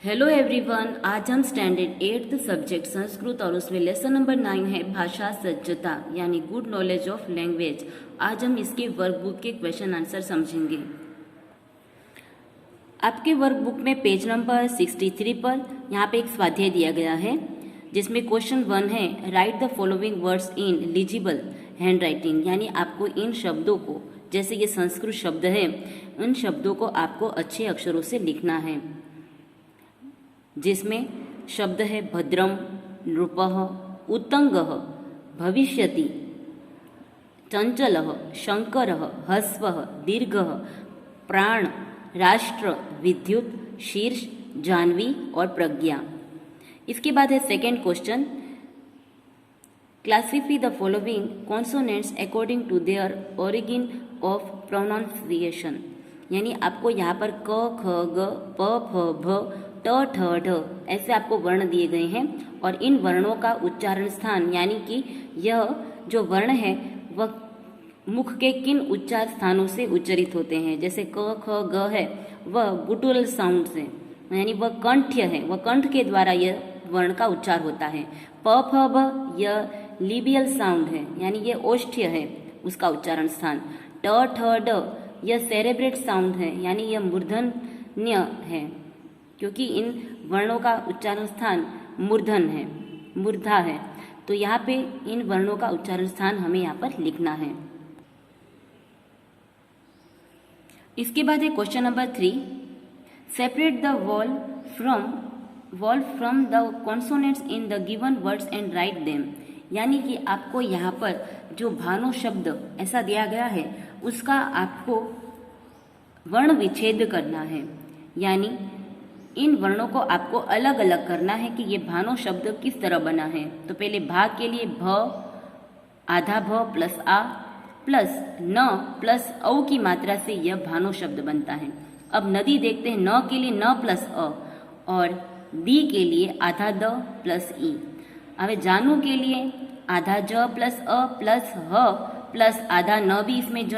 Hello everyone, आज हम standard 8th subject Sanskrit और उसमें लेसन नंबर 9 है भाषा सज्जता यानी गुड नॉलेज ऑफ लैंग्वेज। आज हम इसके वर्कबुक के क्वेश्चन आंसर समझेंगे। आपके वर्कबुक में पेज नंबर 63 पर यहाँ पे एक स्वाध्याय दिया गया है जिसमें क्वेश्चन 1 है, write the following words in legible hand writing, यानी आपको इन शब्दों को, जैसे ये संस्कृत शब्द है, उन शब्दों को आपको अच्छे अक्षरों से लिखना है, जिसमें शब्द है भद्रम, नृपः, उत्तंगः, भविष्यति, चंचलः, शंकरः, ह्रस्वः, दीर्घः, प्राण, राष्ट्र, विद्युत, शीर्ष, जाह्नवी और प्रज्ञा। इसके बाद है second question, classify the following consonants according to their origin of pronunciation, यानी आपको यहाँ पर क, ख, ग, प, फ, भ, ट, ठ, ढ ऐसे आपको वर्ण दिए गए हैं और इन वर्णों का उच्चारण स्थान, यानी कि यह जो वर्ण है वह मुख के किन उच्चार स्थानों से उच्चरित होते हैं। जैसे क, ख, ग है वह गुटुरल साउंड से, यानी वह कंठ्य है, वह कंठ के द्वारा यह वर्ण का उच्चार होता है। प, फ, ब यह लिबियल साउंड है, यानी यह ओष्ठ्य है उसका उच्चारण स्थान। ट, ठ, ड यह सेरेब्रेट साउंड है, यानी यह मूर्धन्य है, क्योंकि इन वर्णों का उच्चारण स्थान मूर्धन है, मूर्धा है। तो यहाँ पे इन वर्णों का उच्चारण स्थान हमें यहाँ पर लिखना है। इसके बाद है question number 3, separate the wall from the consonants in the given words and write them, यानी कि आपको यहाँ पर जो भानु शब्द ऐसा दिया गया है उसका आपको वर्ण विच्छेद करना है, यानी इन वर्णों को आपको अलग अलग करना है कि ये भानु शब्द किस तरह बना है। तो पहले भा के लिए भ, आधा भ प्लस आ प्लस न प्लस औ की मात्रा से यह भानु शब्द बनता है। अब नदी देखते हैं, न के लिए न प्लस अ और दी के लिए आधा द प्लस ई। अब जानू के लिए आधा ज प्लस अ प्लस ह प्लस आधा न भी इसमें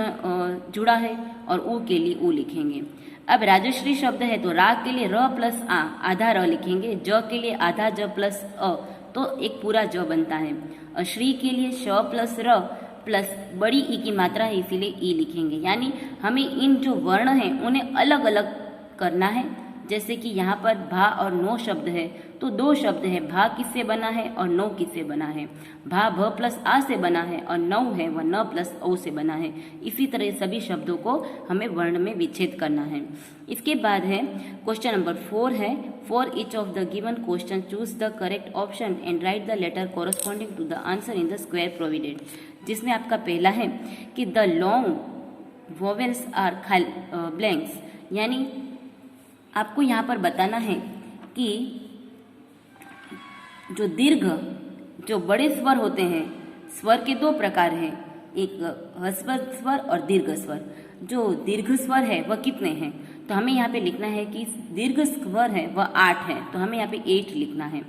जुड़ा है और ऊ के लिए ऊ लिखेंगे। अब राजश्री शब्द है तो रा के लिए र प्लस आ आधा र लिखेंगे, ज के लिए आधा ज प्लस अ तो एक पूरा ज बनता है। और श्री के लिए श प्लस र प्लस बड़ी ई की मात्रा है इसीलिए ई लिखेंगे, यानी हमें इन जो वर्ण हैं उन्हें अलग अलग करना है। जैसे कि यहाँ पर भा और नो शब्द है तो दो शब्द है, भा किससे बना है और नो किससे बना है। भा भ प्लस आ से बना है और नौ है वह न प्लस ओ से बना है। इसी तरह सभी शब्दों को हमें वर्ण में विच्छेद करना है। इसके बाद है क्वेश्चन नंबर 4 है, for each of the given question choose the correct option and write the letter corresponding to the answer in the square provided, जिसमें आपका पहला है कि the long vowels are blanks, यानी आपको यहाँ पर बताना है कि जो दीर्घ, जो बड़े स्वर होते हैं, स्वर के दो प्रकार हैं, एक ह्रस्व स्वर और दीर्घ स्वर। जो दीर्घ स्वर है वह कितने हैं, तो हमें यहाँ पे लिखना है कि दीर्घ स्वर है वह 8 है, तो हमें यहाँ पे 8 लिखना है।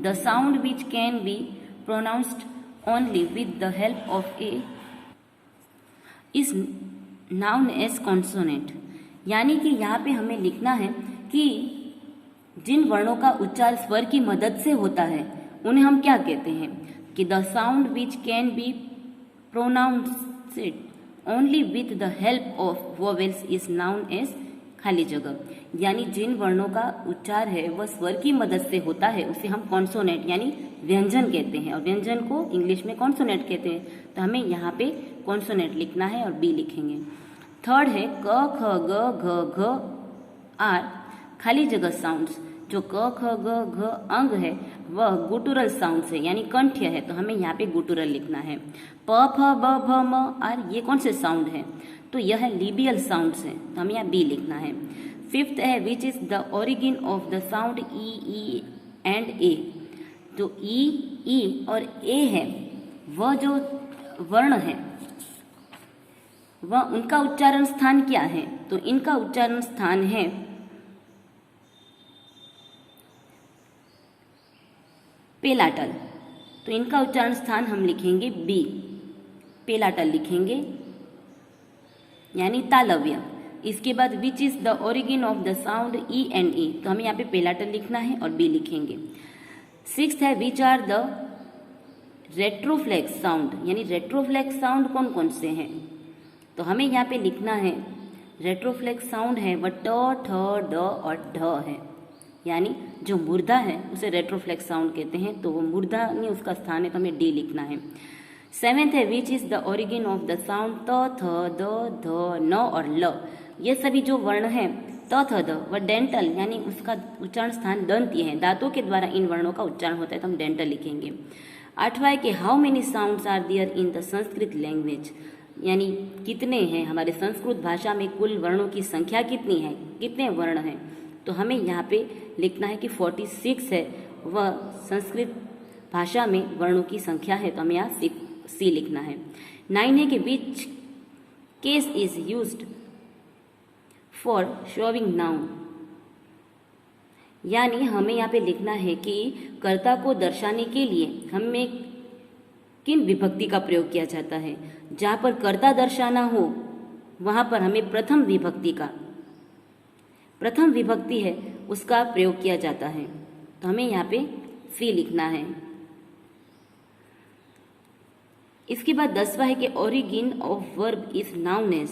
The sound which can be pronounced only with the help of a is known as consonant, यानी कि यहाँ पे हमें लिखना है कि जिन वर्णों का उच्चार स्वर की मदद से होता है उन्हें हम क्या कहते हैं, कि the sound which can be pronounced only with the help of vowels is known as खाली जगह, यानी जिन वर्णों का उच्चार है वह स्वर की मदद से होता है उसे हम कॉन्सोनेंट यानी व्यंजन कहते हैं, और व्यंजन को इंग्लिश में कॉन्सोनेंट कहते हैं। तो हमें यहाँ पे कॉन्सोनेंट लिखना है और बी लिखेंगे। थर्ड है क, ख, ग, घ, घ आर खाली जगह साउंड्स, जो क, ख, ग, घ अंग है वह गुटुरल साउंड्स है, यानी कंठ्य है, तो हमें यहाँ पे गुटुरल लिखना है। प, फ, ब, भ, म आर ये कौन से साउंड है, तो यह है लिबियल साउंड्स है, तो हमें यहाँ बी लिखना है। फिफ्थ है which is the origin of the sound E and A, जो ई और ए है वह जो वर्ण है वह उनका उच्चारण स्थान क्या है, तो इनका उच्चारण स्थान है पेलाटल, तो इनका उच्चारण स्थान हम लिखेंगे बी, पेलाटल लिखेंगे, यानी तालव्य। इसके बाद which is the origin of the sound E and E, तो हमें यहाँ पे पहला टर्म लिखना है और बी लिखेंगे। 6th है विच आर द रेट्रोफ्लेक्स साउंड, यानी रेट्रोफ्लेक्स साउंड कौन कौन से हैं, तो हमें यहाँ पे लिखना है रेट्रोफ्लेक्स साउंड है वह ट, ठ, ड और ढ है, यानी जो मुर्दा है उसे रेट्रोफ्लेक्स साउंड कहते हैं, तो वो मुर्दा नहीं उसका स्थान है, तो हमें डी लिखना है। 7th है which is the origin of the sound त, थ, द, ध, न और ल, ये सभी जो वर्ण हैं त, थ, द वह डेंटल यानी उसका उच्चारण स्थान दंती है, दांतों के द्वारा इन वर्णों का उच्चारण होता है, तो हम डेंटल लिखेंगे। 8वां है कि how many sounds are there in the Sanskrit language, यानी कितने हैं हमारे संस्कृत भाषा में, कुल वर्णों की संख्या कितनी है, कितने वर्ण हैं, तो हमें यहाँ पे लिखना है कि 46 है वह संस्कृत भाषा में वर्णों की संख्या है, तो हमें यहाँ सी लिखना है। 9 है कि which case is used for showing noun, यानी हमें यहाँ पे लिखना है कि कर्ता को दर्शाने के लिए हमें किन विभक्ति का प्रयोग किया जाता है। जहाँ पर कर्ता दर्शाना हो वहाँ पर हमें प्रथम विभक्ति है उसका प्रयोग किया जाता है, तो हमें यहाँ पे सी लिखना है। इसके बाद 10वां है कि origin of verb is known as,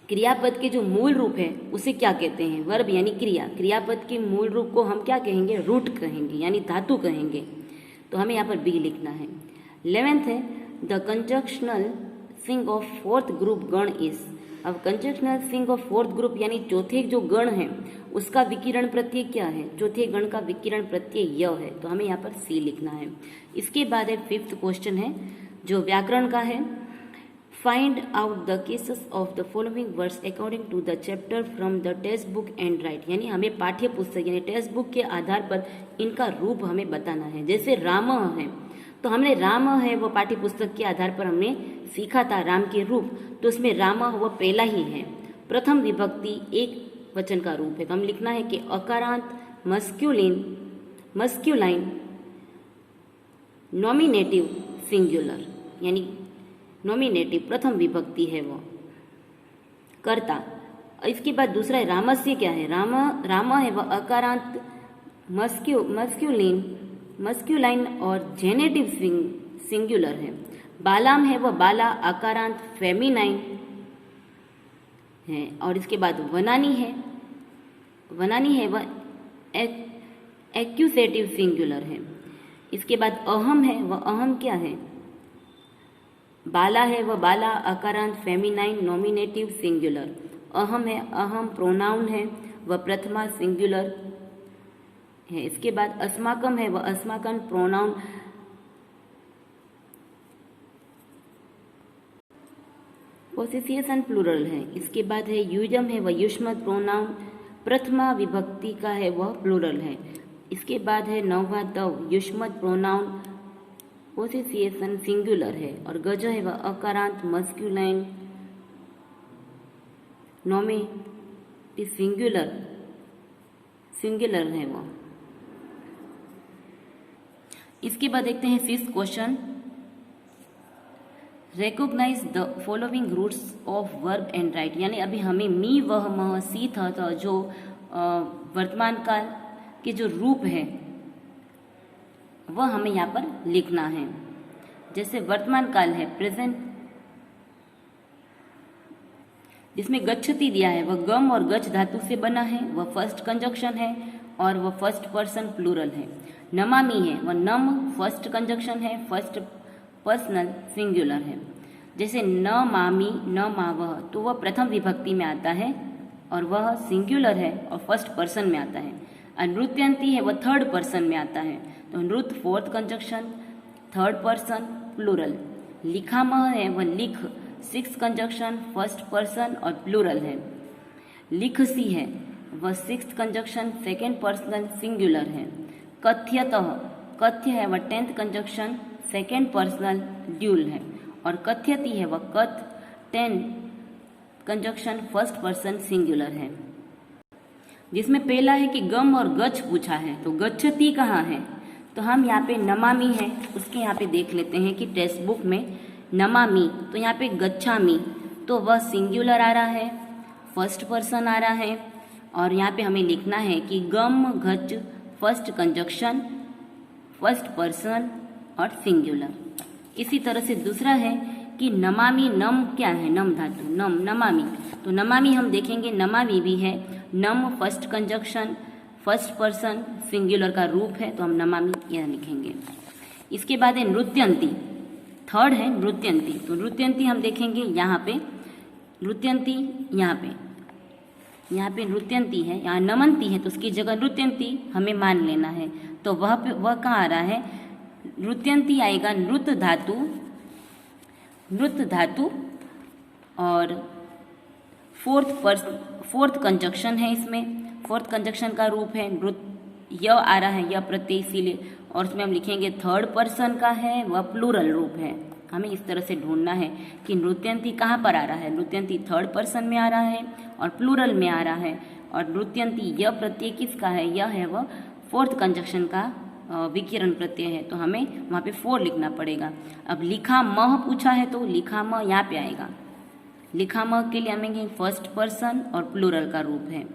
क्रियापद के जो मूल रूप है उसे क्या कहते हैं, वर्ब यानी क्रियापद के मूल रूप को हम क्या कहेंगे, रूट कहेंगे यानी धातु कहेंगे, तो हमें यहाँ पर बी लिखना है। 11th है द कंजक्शनल सिंग ऑफ 4th ग्रुप गण इज, अब कंजक्शनल सिंग ऑफ 4th ग्रुप यानी चौथे जो गण है उसका विकिरण प्रत्यय क्या है, चौथे गण का विकिरण प्रत्यय य है, तो हमें यहाँ पर सी लिखना है। इसके बाद है 5th क्वेश्चन है जो व्याकरण का है, find out the cases of the following words according to the chapter from the text book and write, यानी हमें पाठ्य पुस्तक यानी टेक्स्ट बुक के आधार पर इनका रूप हमें बताना है। जैसे राम है तो हमने राम है वो पाठ्य पुस्तक के आधार पर हमने सीखा था राम के रूप, तो उसमें राम वो पहला ही है, प्रथम विभक्ति एक वचन का रूप है, तो हम लिखना है कि अकारांत मस्क्यूलाइन नॉमिनेटिव सिंगुलर, यानी नॉमिनेटिव प्रथम विभक्ति है वो कर्ता। इसके बाद दूसरा है रामस्य, क्या है, राम है वह अकारांत मस्क्यूलाइन और जेनेटिव सिंगुलर है। बालाम है वह बाला अकारांत फेमिनाइन है, और इसके बाद वनानी है वह एक्यूसेटिव सिंगुलर है। इसके बाद अहम है वह अहम क्या है, बाला है वह बाला अकारांत फेमिनाइन नॉमिनेटिव सिंगुलर। अहम है अहम प्रोनाउन है वह प्रथमा सिंगुलर है। इसके बाद अस्माकम है वह अस्माकन प्रोनाउन पोसेसिएशन प्लूरल है। इसके बाद है यूजम है वह युष्मत प्रोनाउन प्रथमा विभक्ति का है वह प्लूरल है। इसके बाद है 9वां दव युष्मत प्रोनाउन पोसेसिएशन सिंगुलर है, और गज है वह अकारांत मस्क्यूलाइन नॉमिनेटिव सिंगुलर है वो। इसके बाद देखते हैं 6th question, recognise the following roots of verb and write, यानी अभी हमें मी वह मह सी था जो वर्तमान काल के जो रूप है वह हमें यहाँ पर लिखना है। जैसे वर्तमान काल है प्रेजेंट, जिसमें गच्छति दिया है वह गम और गच्छ धातु से बना है, वह फर्स्ट कंजक्शन है और वह फर्स्ट पर्सन प्लूरल है। नमामि है वह नम फर्स्ट कंजक्शन है, फर्स्ट पर्सनल सिंगुलर है। जैसे न मामी न मावह तो वह प्रथम विभक्ति में आता है और वह सिंगुलर है और फर्स्ट पर्सन में आता है। नृत्यंती है वह थर्ड पर्सन में आता है, तो नृत्य fourth conjunction third person plural. लिखामह है वह लिख सिक्स कंजक्शन फर्स्ट पर्सन और प्लूरल है। लिखसी है वह six conjunction second personal singular है। कथ्यतः कथ्य है वह tenth conjunction second personal dual है, और कथ्यति है वह कथ 10 कंजक्शन फर्स्ट पर्सन सिंगुलर है। जिसमें पहला है कि गम और गच्छ पूछा है, तो गच्छति कहाँ है, तो हम यहाँ पे नमामि है उसके यहाँ पे देख लेते हैं कि टेक्स्ट बुक में नमामि, तो यहाँ पे गच्छामि तो वह सिंगुलर आ रहा है। फर्स्ट पर्सन आ रहा है और यहाँ पे हमें लिखना है कि गम घच फर्स्ट कंजक्शन फर्स्ट पर्सन और सिंगुलर। इसी तरह से दूसरा है कि नमामि, नम क्या है, नम धातु, नम नमामि, तो नमामि हम देखेंगे नमामि भी है, नम first conjunction first person singular का रूप है, तो हम नमामि यह लिखेंगे। इसके बाद है नृत्यंती, थर्ड है नृत्यंती, तो नृत्यंती हम देखेंगे यहाँ पे नृत्यंती, यहाँ पे नृत्यंती है, यहाँ नमनती है तो उसकी जगह नृत्यंती हमें मान लेना है। तो वह कहाँ आ रहा है, नृत्यंती आएगा नृत्य धातु और फोर्थ कंजक्शन है, इसमें फोर्थ कंजक्शन का रूप है नृत्य, य आ रहा है, य प्रत्यय इसीलिए, और उसमें हम लिखेंगे थर्ड पर्सन का है, वह प्लूरल रूप है। हमें इस तरह से ढूंढना है कि नृत्यंती कहाँ पर आ रहा है, नृत्यंती थर्ड पर्सन में आ रहा है और प्लूरल में आ रहा है, और नृत्यंती य प्रत्यय किसका है, यह है वह फोर्थ कंजक्शन का विकिरण प्रत्यय है, तो हमें वहाँ पे 4 लिखना पड़ेगा। अब लिखा मह पूछा है तो लिखा म यहाँ पे आएगा, लिखा म के लिए हमें फर्स्ट पर्सन और प्लूरल का रूप है।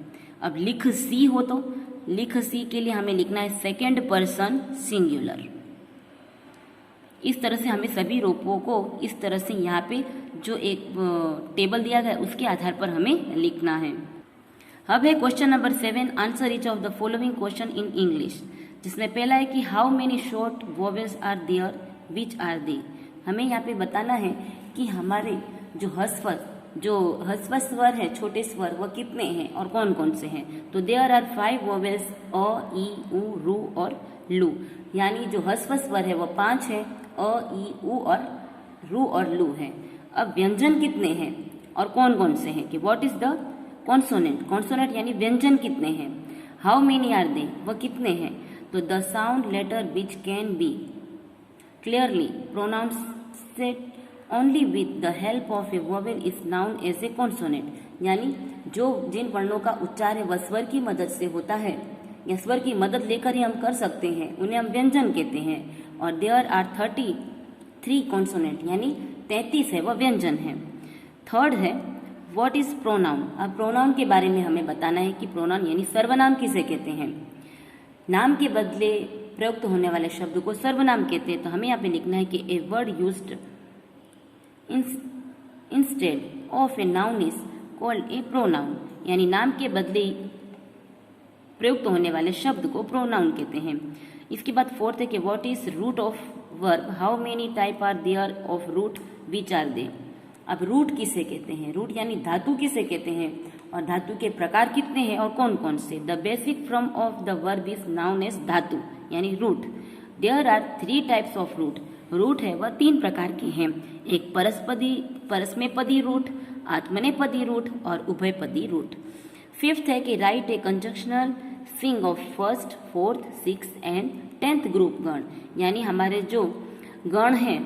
अब लिख सी हो तो लिख सी के लिए हमें लिखना है सेकेंड पर्सन सिंगुलर। इस तरह से हमें सभी रूपों को इस तरह से यहाँ पे जो एक टेबल दिया गया है उसके आधार पर हमें लिखना है। अब है question number 7, answer each of the following question in English, जिसमें पहला है कि how many short vowels are there, which are they. हमें यहाँ पे बताना है कि हमारे जो ह्रस्व स्वर है, छोटे स्वर, वह कितने हैं और कौन कौन से हैं। तो देयर आर 5 वोवेल्स, अ, ई, उ, रू और लू, यानी जो ह्रस्व स्वर है वह 5 है, अ, ई, उ और रू और लू है। अब व्यंजन कितने हैं और कौन कौन से हैं, कि व्हाट इज द कॉन्सोनेंट यानी व्यंजन कितने हैं। हाउ मेनी आर दे, वह कितने हैं, तो the sound letter which can be clearly pronounced only with the help of a vowel is known as a consonant, यानी जो जिन वर्णों का उच्चार है वह स्वर की मदद से होता है या स्वर की मदद लेकर ही हम कर सकते हैं, उन्हें हम व्यंजन कहते हैं। और देयर आर 33 कॉन्सोनेंट, यानी 33 है वह व्यंजन है। थर्ड है व्हाट इज प्रोनाउन। अब प्रोनाउन के बारे में हमें बताना है कि प्रोनाउन यानी सर्वनाम किसे कहते हैं। नाम के बदले प्रयुक्त होने वाले शब्द को सर्वनाम कहते हैं। तो हमें यहाँ पे लिखना है कि a word used instead of a noun is called a pronoun, यानी नाम के बदले प्रयुक्त होने वाले शब्द को प्रोनाउन कहते हैं। इसके बाद फोर्थ है कि what is root of verb, how many type are there of root, which are they. अब रूट किसे कहते हैं, रूट यानी धातु किसे कहते हैं और धातु के प्रकार कितने हैं और कौन कौन से। The basic form of the verb is known as धातु यानी root. There are 3 types of root, root है वह 3 प्रकार के हैं, एक परस्मैपदी रूट, आत्मनेपदी रूट और उभयपदी रूट। फिफ्थ है कि write a conjunctional string of first, fourth, 6th and 10th group गण, यानी हमारे जो गण हैं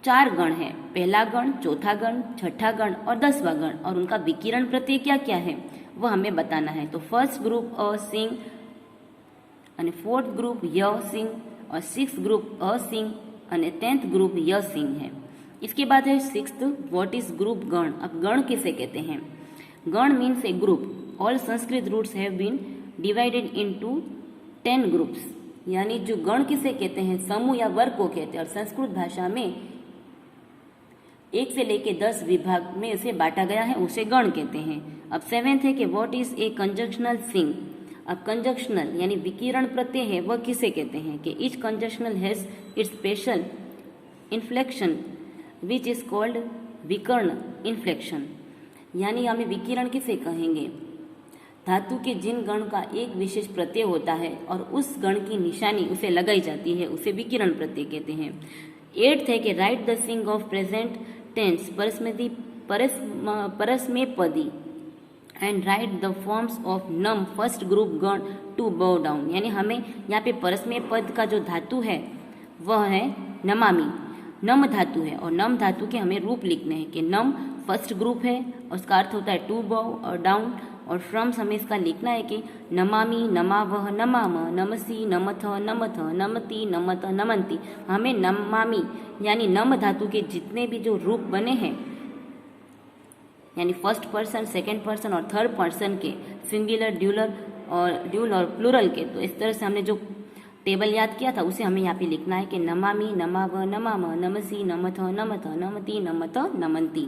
4 गण हैं, पहला गण, चौथा गण, छठा गण और 10वां गण, और उनका विकिरण प्रत्यय क्या क्या है वह हमें बताना है। तो फर्स्ट ग्रुप अ सिंग અને 4th ग्रुप य सिंग और 6th ग्रुप अ सिंग અને 10th ग्रुप य सिंग है। इसके बाद है 6th व्हाट इज ग्रुप गण। अब गण किसे कहते हैं, गण means a group, all Sanskrit roots have been divided into 10 groups, यानी जो गण किसे कहते हैं समूह या वर्ग को कहते हैं, और संस्कृत भाषा में 1 से लेके 10 विभाग में इसे बांटा गया है, उसे गण कहते हैं। अब 7th है कि व्हाट इज ए कंजक्शनल सिंग। अब कंजक्शनल यानी विकिरण प्रत्यय है वह किसे कहते हैं कि each conjunctional has its special inflection which is called विकर्ण इन्फ्लेक्शन, यानी हमें विकिरण किसे कहेंगे, धातु के जिन गण का एक विशेष प्रत्यय होता है और उस गण की निशानी उसे लगाई जाती है उसे विकिरण प्रत्यय कहते हैं। 8th है कि write the sing of present tense परस्मैपदी and write the forms of नम फर्स्ट ग्रुप गण टू बो डाउन, यानी हमें यहाँ पे परस्मय पद का जो धातु है वह है नमामि, नम धातु है और नम धातु के हमें रूप लिखने हैं कि नम फर्स्ट ग्रुप है और उसका अर्थ होता है टू बो और डाउन, और फ्रॉम्स हमें इसका लिखना है कि नमामि, नमावह, नमाम, नमसी, नमथ, नमथ, नमति, नमत, नमंती। हमें नमामि यानी नम धातु के जितने भी जो रूप बने हैं यानी फर्स्ट पर्सन, सेकेंड पर्सन और थर्ड पर्सन के सिंगुलर, ड्यूल और प्लूरल के। तो इस तरह से हमने जो टेबल याद किया था उसे हमें यहाँ पे लिखना है कि नमामि, नमाव, नमाम, नमसि, नमथ, नमथ, नमति, नमत, नमंती।